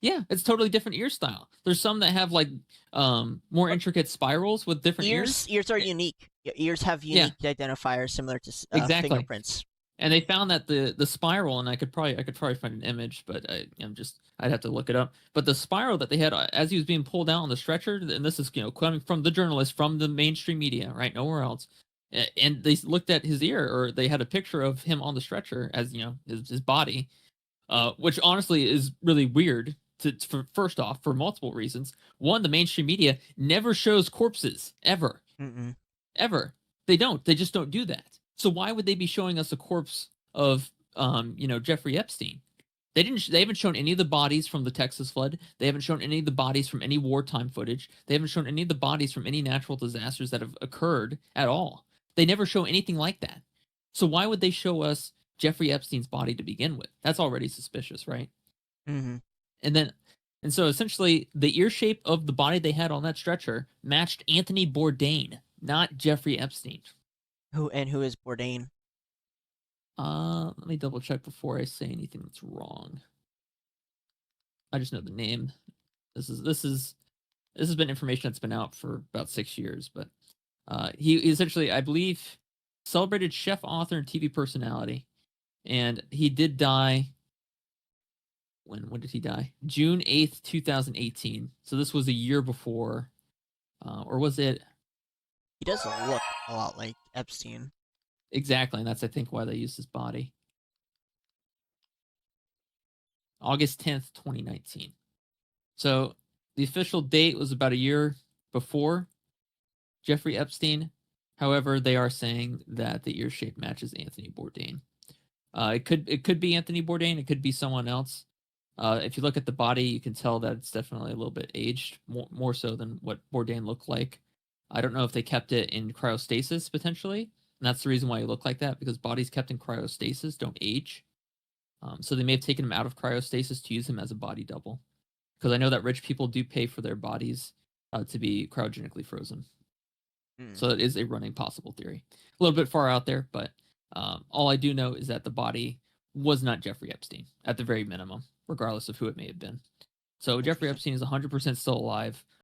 Yeah, it's totally different ear style. There's some that have like more But intricate spirals with different ears. ears are Eh, unique. Ears have Yeah, unique identifiers similar to exactly. fingerprints. And they found that the spiral, and I could probably find an image, but I'd have to look it up. But the spiral that they had as he was being pulled out on the stretcher, and this is coming from the journalist from the mainstream media, right? Nowhere else. And they looked at his ear, or they had a picture of him on the stretcher as his body, which honestly is really weird. For first off, for multiple reasons. One, the mainstream media never shows corpses ever, Mm-mm. ever. They don't. They just don't do that. So why would they be showing us a corpse of Jeffrey Epstein? They didn't. They haven't shown any of the bodies from the Texas flood. They haven't shown any of the bodies from any wartime footage. They haven't shown any of the bodies from any natural disasters that have occurred at all. They never show anything like that. So why would they show us Jeffrey Epstein's body to begin with? That's already suspicious, right? Mm-hmm. And then, and so essentially, the ear shape of the body they had on that stretcher matched Anthony Bourdain, not Jeffrey Epstein. Who is Bourdain? Let me double check before I say anything that's wrong. I just know the name. This has been information that's been out for about 6 years, but he essentially, I believe, celebrated chef, author, and TV personality, and he did die. When did he die? June 8th, 2018. So this was a year before, or was it He does look a lot like Epstein. exactly? And that's I think why they used his body. August 10th, 2019. So the official date was about a year before Jeffrey Epstein. However, they are saying that the ear shape matches Anthony Bourdain. It could be Anthony Bourdain. It could be someone else. If you look at the body, you can tell that it's definitely a little bit aged, more so than what Bourdain looked like. I don't know if they kept it in cryostasis potentially, and that's the reason why he looked like that, because bodies kept in cryostasis don't age. So they may have taken him out of cryostasis to use him as a body double, because I know that rich people do pay for their bodies to be cryogenically frozen. Mm. So it is a running possible theory. A little bit far out there, but all I do know is that the body was not Jeffrey Epstein at the very minimum, regardless of who it may have been. So Jeffrey Interesting. Epstein is 100% still alive.